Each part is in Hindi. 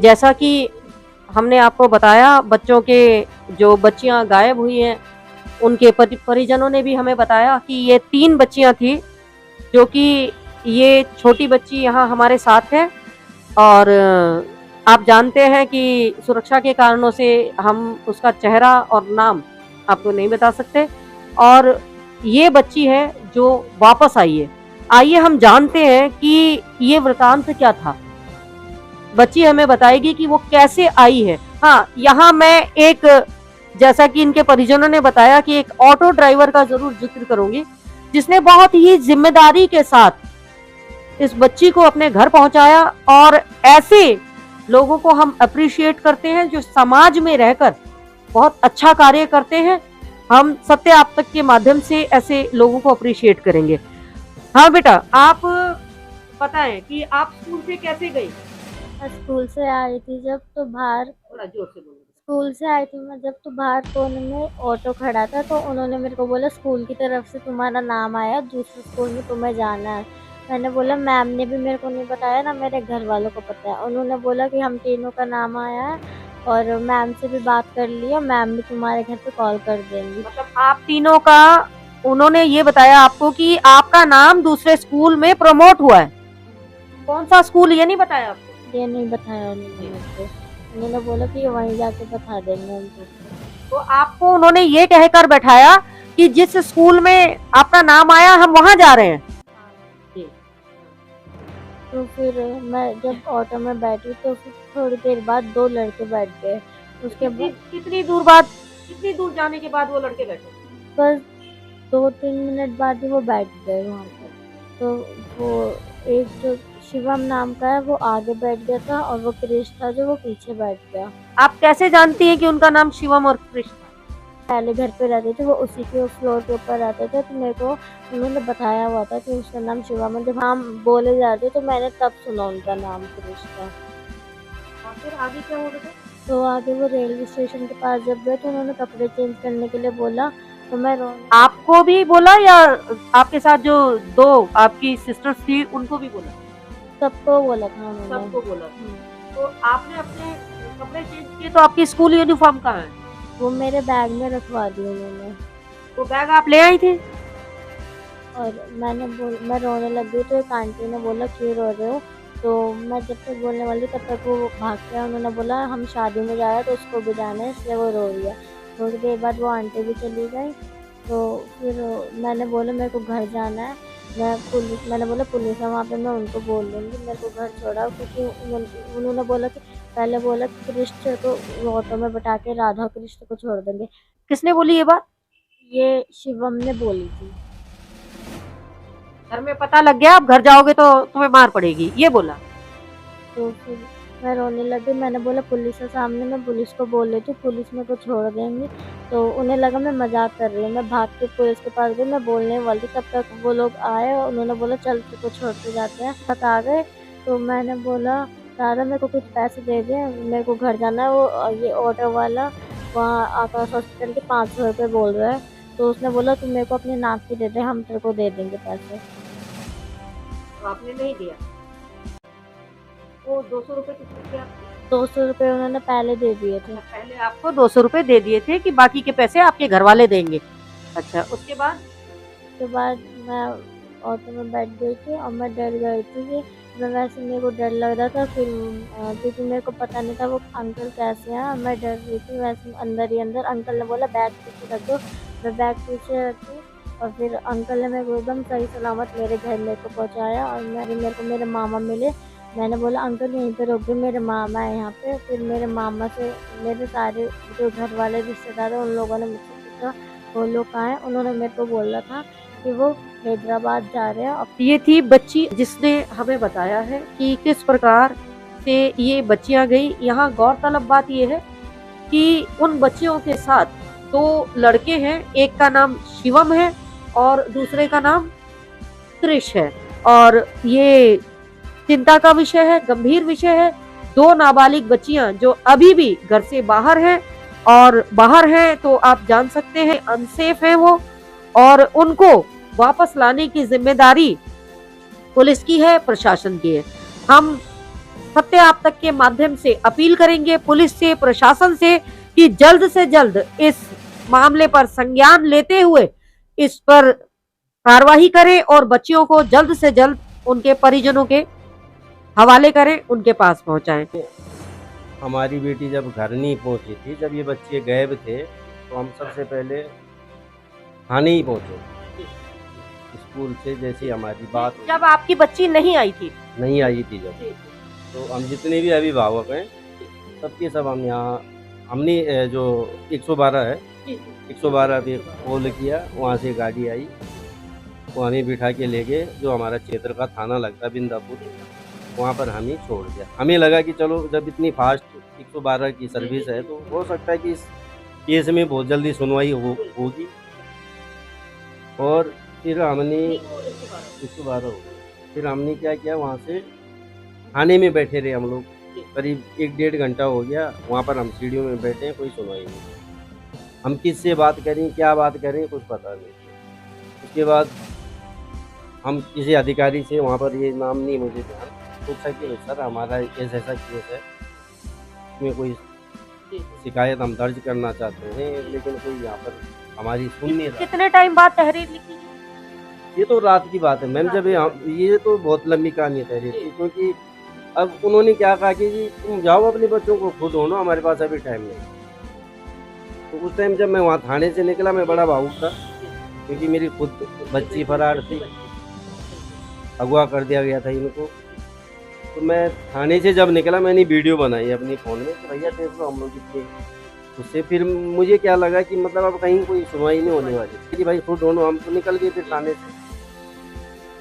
जैसा कि हमने आपको बताया, बच्चों के जो बच्चियां गायब हुई हैं, उनके परिजनों ने भी हमें बताया कि ये 3 बच्चियां थी, जो कि ये छोटी बच्ची यहाँ हमारे साथ है। और आप जानते हैं कि सुरक्षा के कारणों से हम उसका चेहरा और नाम आपको नहीं बता सकते। और ये बच्ची है जो वापस आई है। आइए हम जानते हैं कि ये वृतांत क्या था। बच्ची हमें बताएगी कि वो कैसे आई है। हाँ, यहाँ मैं एक, जैसा कि इनके परिजनों ने बताया, कि एक ऑटो ड्राइवर का ज़रूर ज़िक्र करूँगी, जिसने बहुत ही ज़िम्मेदारी के साथ इस बच्ची को अपने घर पहुँचाया। और ऐसे लोगों को हम एप्रिशिएट करते हैं जो समाज में रहकर बहुत अच्छा कार्य करते हैं। हम सत्य आप तक के माध्यम से ऐसे लोगों को एप्रिशिएट करेंगे। हाँ बेटा, आप बताएं कि आप स्कूल से कैसे गई? स्कूल से आई थी जब तो बाहर थोड़ा जोर से बोलो। स्कूल से आई थी मैं जब तो बाहर कोने में ऑटो खड़ा था, तो उन्होंने मेरे को बोला स्कूल की तरफ से तुम्हारा नाम आया, दूसरे स्कूल में तुम्हें जाना है। मैंने बोला मैम ने भी मेरे को नहीं बताया, ना मेरे घर वालों को पता है। उन्होंने बोला कि हम तीनों का नाम आया है और मैम से भी बात कर लिया, मैम भी तुम्हारे घर पे कॉल कर देंगी। मतलब आप तीनों का, उन्होंने ये बताया आपको कि आपका नाम दूसरे स्कूल में प्रमोट हुआ है। कौन सा स्कूल, ये नहीं बताया आपको? ये नहीं बताया उन्होंने मेरे को। उन्होंने बोला कि वहीं जाके बता देंगे उनको। तो आपको उन्होंने ये कहकर बैठाया कि जिस स्कूल में आपका नाम आया हम वहां जा रहे हैं। जी। तो फिर मैं जब ऑटो में बैठी तो फिर थोड़ी देर बाद 2 लड़के बैठ गए। उसके बाद कितनी दूर जाने के बाद वो लड़के बैठे? बस 2-3 मिनट बाद ही वो बैठ गए वहाँ पर। तो वो एक जो शिवम नाम का है वो आगे बैठ गया था और वो क्रिश था जो वो पीछे बैठ गया। आप कैसे जानती हैं कि उनका नाम शिवम और कृष्ण? पहले घर पे रहते थे, वो उसी के फ्लोर के ऊपर रहते थे, तो मेरे को उन्होंने बताया हुआ था कि उसका नाम शिवम है। जब हम बोले जा रहे थे तो मैंने तब सुना उनका नाम क्रिश था। और फिर आगे क्या हो रहा था? तो आगे वो रेलवे स्टेशन के पास जब गए तो उन्होंने कपड़े चेंज करने के लिए बोला, तो मैं रोने आपको भी बोला या आपके साथ जो 2 आपकी सिस्टर्स थी उनको भी बोला? सबको बोला था उन्होंने। सबको बोला। तो आपने अपने कपड़े चेंज किए, तो आपकी स्कूल यूनिफॉर्म कहाँ है? वो मेरे बैग में रखवा दी उन्होंने। वो बैग आप ले आई थी? और मैं रोने लग गई, तो एक आंटी ने बोला क्यों रो रहे हो? तो मैं जब तक बोलने वाली तब तक वो भाग गया। उन्होंने बोला हम शादी में जा रहे हैं तो उसको भी जाना है, इसलिए वो रो रही है। थोड़ी देर बाद वो आंटी भी चली गई। तो फिर मैंने बोला मेरे को घर जाना है। मैंने बोला पुलिस है वहाँ पे, मैं उनको बोल दूँगी मेरे को घर छोड़ाओ, क्योंकि उन्होंने बोला कि पहले बोला कि कृष्ण को ऑटो में बैठा के राधा कृष्ण को छोड़ देंगे। किसने बोली ये बात? ये शिवम ने बोली थी। घर में पता लग गया, आप घर जाओगे तो तुम्हें मार पड़ेगी, ये बोला? तो फिर मैं रोने लगी। मैंने बोला पुलिस है सामने, मैं पुलिस को बोल रही थी पुलिस मेरे को छोड़ देंगी। तो उन्हें लगा मैं मजाक कर रही हूँ। मैं भाग के पुलिस के पास गई, मैं बोलने वाली थी, तब तक वो लोग आए और उन्होंने बोला चल तेरे को छोड़ते जाते हैं। तक आ गए तो मैंने बोला दादा मेरे को कुछ पैसे दे दे, मेरे को घर जाना है। वो ये ऑटो वाला वहाँ आकाश हॉस्पिटल के 500 रुपये बोल रहा है। तो उसने बोला तुम मेरे को अपने नाम की दे दे, हम तेरे को दे देंगे पैसे। तो आपने नहीं दिया? वो 200 रुपए कितने दिए आपको? 200 रुपये उन्होंने पहले दे दिए थे। पहले आपको 200 रुपए दे दिए थे कि बाकी के पैसे आपके घर वाले देंगे। अच्छा, उसके बाद? उसके बाद मैं ऑटो में बैठ गई थी और मैं डर गई थी कि मैं वैसे मेरे को डर लग रहा था। फिर क्योंकि मेरे को पता नहीं था वो अंकल कैसे हैं, मैं डर रही थी वैसे अंदर ही अंदर। अंकल ने बोला बैग पीछे रख दो, मैं बैग पीछे रखी और फिर अंकल ने मेरे को एकदम सही सलामत मेरे घर मेरे को पहुँचाया। और मेरे को मेरे मामा मिले। मैंने बोला अंकल यहीं पे रोक दो, मेरे मामा है यहाँ पे। फिर मेरे मामा से मेरे सारे जो घर वाले रिश्तेदार हैं उन लोगों ने मुझसे पूछा वो लोग कहाँ हैं। उन्होंने मेरे को बोला था कि वो हैदराबाद जा रहे हैं। अब ये थी बच्ची जिसने हमें बताया है कि किस प्रकार से ये बच्चियां गई। यहाँ गौरतलब बात ये है कि उन बच्चियों के साथ 2 लड़के हैं, एक का नाम शिवम है और दूसरे का नाम कृष है। और ये चिंता का विषय है, गंभीर विषय है। 2 नाबालिग बच्चियां जो अभी भी घर से बाहर हैं, और बाहर हैं तो आप जान सकते हैं अनसेफ है वो, और उनको वापस लाने की जिम्मेदारी पुलिस की है, प्रशासन की है। हम सत्य आप तक के माध्यम से अपील करेंगे पुलिस से, प्रशासन से कि जल्द से जल्द इस मामले पर संज्ञान लेते हुए इस पर कार्रवाई करें और बच्चियों को जल्द से जल्द उनके परिजनों के हवाले करें, उनके पास पहुंचाएं। हमारी बेटी जब घर नहीं पहुंची थी, जब ये बच्चे गायब थे, तो हम सबसे पहले थाने ही पहुंचे। स्कूल से जैसी हमारी बात हुई, जब आपकी बच्ची नहीं आई थी, नहीं आई थी जब, तो हम जितने भी अभिभावक हैं सबके सब हम यहाँ हमने जो 112 है 112 पे कॉल किया, वहाँ से गाड़ी आई, वो हमें बिठा के ले गए जो हमारा क्षेत्र का थाना लगता है बिंदापुर, वहाँ पर हमें छोड़ दिया। हमें लगा कि चलो जब इतनी फास्ट 112 की सर्विस है तो हो सकता है कि इस केस में बहुत जल्दी सुनवाई होगी। और फिर हमने 112 हो गई। फिर हमने क्या किया, वहाँ से थाने में बैठे रहे हम लोग, करीब 1-1.5 घंटा हो गया वहाँ पर हम सीढ़ियों में बैठे हैं, कोई सुनवाई नहीं। हम किससे बात करें, क्या बात करें, कुछ पता नहीं। उसके बाद हम किसी अधिकारी से, वहाँ पर ये नाम नहीं मुझे ध्यान, पूछा कि सर हमारा ऐसा केस है, इसमें कोई शिकायत हम दर्ज करना चाहते हैं, लेकिन कोई यहाँ पर हमारी सुन नहीं रहा। कितने टाइम बाद तहरीर लिखी? ये तो रात की बात है मैम, जब ये तो बहुत लंबी कहानी है तहरीर की, क्योंकि अब उन्होंने क्या कहा कि जी तुम जाओ अपने बच्चों को खुद ढूंढो, हमारे पास अभी टाइम नहीं। तो उस टाइम जब मैं वहाँ थाने से निकला, मैं बड़ा भावुक था, क्योंकि मेरी खुद बच्ची फरार थी, अगवा कर दिया गया था इनको। तो मैं थाने से जब निकला, मैंने वीडियो बनाई अपनी फ़ोन में कि भैया देख लो हम लोग कितने। उससे फिर मुझे क्या लगा कि मतलब अब कहीं कोई सुनवाई नहीं होने वाली कि भाई खुद ढूंढो। हम तो निकल गए फिर थाने से,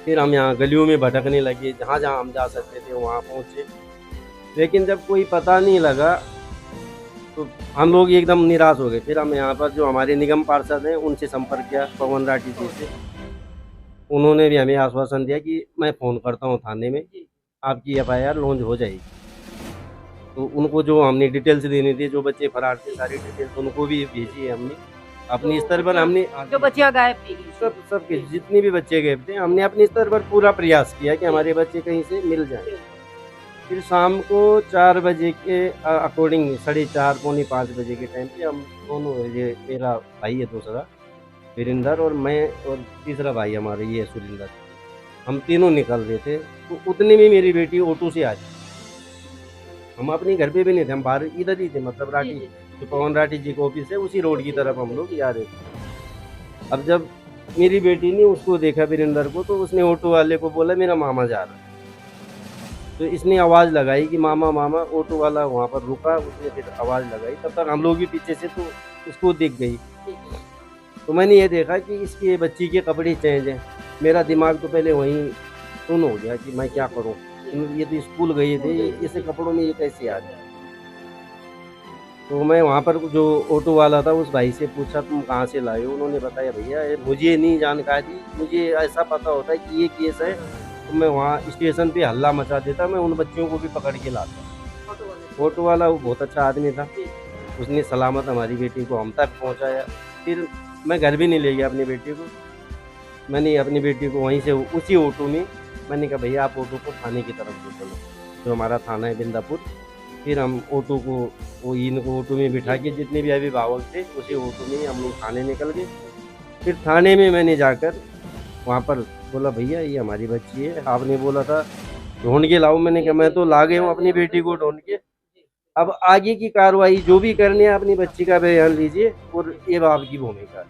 फिर हम यहाँ गलियों में भटकने लगे, जहाँ जहाँ हम जा सकते थे वहाँ पहुँचे, लेकिन जब कोई पता नहीं लगा तो हम लोग एकदम निराश हो गए। फिर हम यहाँ पर जो हमारे निगम पार्षद हैं उनसे संपर्क किया, पवन राठी जी से। उन्होंने भी हमें आश्वासन दिया कि मैं फ़ोन करता हूँ थाने में, आपकी FIR लॉन्च हो जाएगी। तो उनको जो हमने डिटेल्स देनी थी, जो बच्चे फरार थे सारी डिटेल्स उनको भी भेजी है हमने अपने स्तर पर। हमने जो बच्चियां गायब थी, सब जितने भी बच्चे गए थे, हमने अपने स्तर पर पूरा प्रयास किया कि हमारे बच्चे कहीं से मिल जाएं। फिर शाम को 4 बजे के अकॉर्डिंग, 4:30 पौने 5 बजे के टाइम पे हम दोनों, ये मेरा भाई है दूसरा वीरेंद्र, और मैं, और तीसरा भाई हमारा ये सुरेंद्र, हम तीनों निकल रहे थे। तो उतने में मेरी बेटी ऑटो से आ गई। हम अपने घर पे भी नहीं थे, हम बाहर इधर ही थे, मतलब राठी जो पवन राठी जी का ऑफिस है उसी रोड की तरफ हम लोग जा रहे थे। अब जब मेरी बेटी ने उसको देखा वीरेंद्र को, तो उसने ऑटो वाले को बोला मेरा मामा जा रहा है। तो इसने आवाज़ लगाई कि मामा मामा। ऑटो वाला वहाँ पर रुका, उसने फिर आवाज़ लगाई, तब तक हम लोग भी पीछे से तो उसको दिख गई। तो मैंने ये देखा कि इसकी बच्ची के कपड़े चेंज हैं। मेरा दिमाग तो पहले वहीं सुन हो गया कि मैं क्या करूं, ये तो स्कूल गए थे, ऐसे कपड़ों में ये कैसे आ गया। तो मैं वहाँ पर जो ऑटो वाला था उस भाई से पूछा तुम कहाँ से लाए हो। उन्होंने बताया भैया मुझे नहीं जानकारी, मुझे ऐसा पता होता है कि ये केस है तो मैं वहाँ स्टेशन पे हल्ला मचा देता, मैं उन बच्चों को भी पकड़ के लाता। ऑटो वाला वो बहुत अच्छा आदमी था, उसने सलामत हमारी बेटी को हम तक पहुँचाया। फिर मैं घर भी नहीं ले गया अपनी बेटी को, मैंने अपनी बेटी को वहीं से उसी ऑटो में, मैंने कहा भैया आप ऑटो को थाने की तरफ ले चलो, जो हमारा थाना है बिंदापुर। फिर हम ऑटो को, वो इनको ऑटो में बिठा के, जितने भी अभिभावक थे उसी ऑटो में हम लोग थाने निकल गए। फिर थाने में मैंने जाकर वहाँ पर बोला भैया ये हमारी बच्ची है, आपने बोला था ढूंढ के लाओ। मैंने कहा मैं तो ला गया हूँ अपनी बेटी को ढूंढ के, अब आगे की कार्रवाई जो भी करनी है अपनी बच्ची का बयान लीजिए और ये आपकी भूमिका है।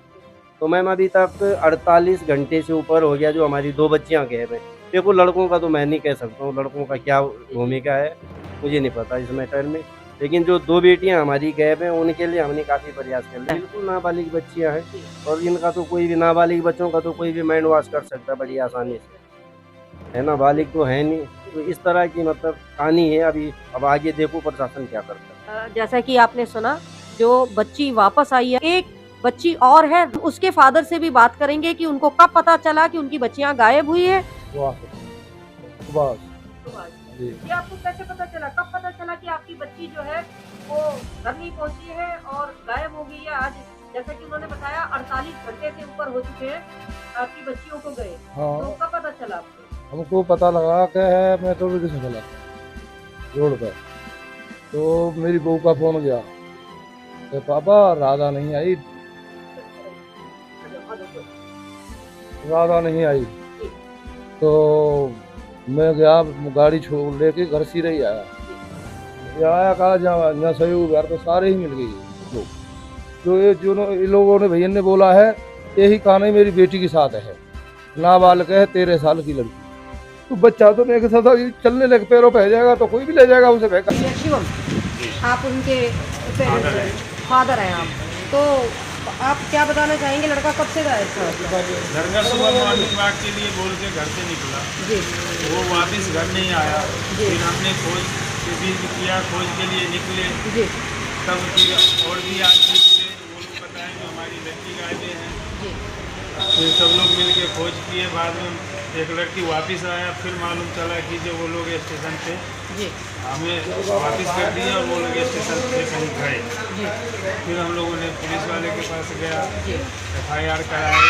तो मैम अभी तक 48 घंटे से ऊपर हो गया जो हमारी 2 बच्चियां गायब हैं। देखो लड़कों का तो मैं नहीं कह सकता हूँ, लड़कों का क्या भूमिका है मुझे नहीं पता इस मैटर में, लेकिन जो 2 बेटियां हमारी गायब हैं उनके लिए हमने काफ़ी प्रयास कर लिया। बिल्कुल नाबालिग बच्चियां हैं और इनका तो कोई भी, नाबालिग बच्चों का तो कोई भी माइंड वॉश कर सकता बड़ी आसानी से, है ना, बालिग तो है नहीं। तो इस तरह की मतलब कहानी है अभी। अब आगे देखो प्रशासन क्या करता है। जैसा कि आपने सुना, जो बच्ची वापस आई है, एक बच्ची और है, उसके फादर से भी बात करेंगे कि उनको कब पता चला कि उनकी बच्चियां गायब हुई है। ये आपको कैसे पता चला, कब पता चला कि आपकी बच्ची जो है वो घर नहीं पहुंची है और गायब हो गई है? आज जैसा कि उन्होंने बताया 48 घंटे से ऊपर हो चुके हैं आपकी बच्चियों को गए। हाँ, तो कब पता चला आपको? हमको पता लगा कि है मैं तो भी किसी गलत। रोड पर। तो मेरी बहू का फोन गया कि पापा राधा नहीं आई, राधा नहीं आई। तो मैं गया, गाड़ी छोड़ लेके घर सीधे ही आया। ये आया कहा जहाँ सहयोग घर तो सारे ही मिल गए लोग। जो ये लोगों ने भैया ने बोला है, यही कहानी मेरी बेटी के साथ है, नाबालिग है 13 साल की लड़की। तो बच्चा तो मेरे साथ चलने लगे, पैरों पे जाएगा तो कोई भी ले जाएगा उसे बहका। शिवम, आप उनके फादर हैं आप, तो आप क्या बताना चाहेंगे? लड़का कब से गायब था? लड़का सुबह मॉर्निंग वॉक के लिए बोल के घर से निकला, जी वो वापस घर नहीं आया। जी। फिर हमने खोज किया, खोज के लिए निकले, जी तब फिर और भी आदमी मिले, वो लोग बताएं जो हमारी लड़की गायबे हैं। जी फिर सब लोग मिल के खोज किए, बाद में एक लड़की वापस आया, फिर मालूम चला कि जो वो लोग स्टेशन पे जी हमें वापस कर दिया और वो लोग स्टेशन पे कहीं गए। जी फिर हम लोगों ने पुलिस वाले के पास गया, जी FIR कराए।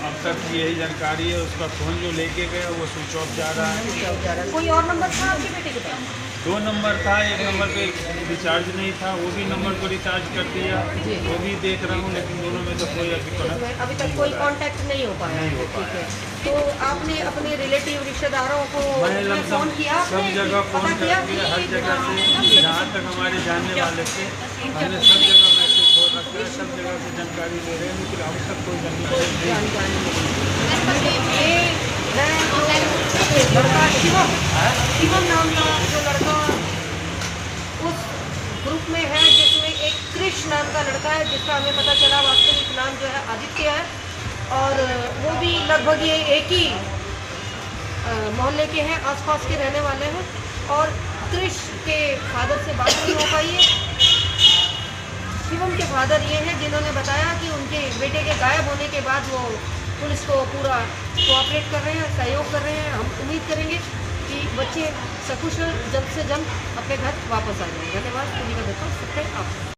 अब तक यही जानकारी है, उसका फ़ोन जो लेके गया वो स्विच ऑफ जा रहा है। कोई और नंबर था आपके बेटे के पास? 2 नंबर था, एक नंबर पे रिचार्ज नहीं था, वो भी नंबर को रिचार्ज कर दिया, जी। वो भी देख रहा हूँ, लेकिन दोनों में तो कोई अभी कनेक्ट अभी तक कोई कांटेक्ट नहीं हो पाया। नहीं हो ठीक है, तो आपने अपने रिलेटिव रिश्तेदारों को मैं फोन लमसम किया? सब आपने जगह पता फ़ोन किया कर दिया, कि हर जगह से हाँ, जहाँ तक हमारे जानने वाले थे, हमने सब जगह मैसेज छोड़ रखा है, सब जगह से जानकारी ले रहे हैं, लेकिन अब तक कोई जानकारी नहीं। जानकारी नहीं। ये है जो लड़का शिवम, शिवम नाम का जो लड़का उस ग्रुप में है, जिसमें एक कृष नाम का लड़का है, जिसका हमें पता चला वास्तविक नाम जो है आदित्य है, और वो भी लगभग ये एक ही मोहल्ले के हैं, आसपास के रहने वाले हैं। और कृष के फादर से बात नहीं हो पाई है। शिवम के फादर ये हैं जिन्होंने बताया कि उनके बेटे के गायब होने के बाद वो पुलिस को पूरा कोऑपरेट कर रहे हैं, सहयोग कर रहे हैं। हम उम्मीद करेंगे कि बच्चे सकुशल जल्द से जल्द अपने घर वापस आ जाएंगे। धन्यवाद। आप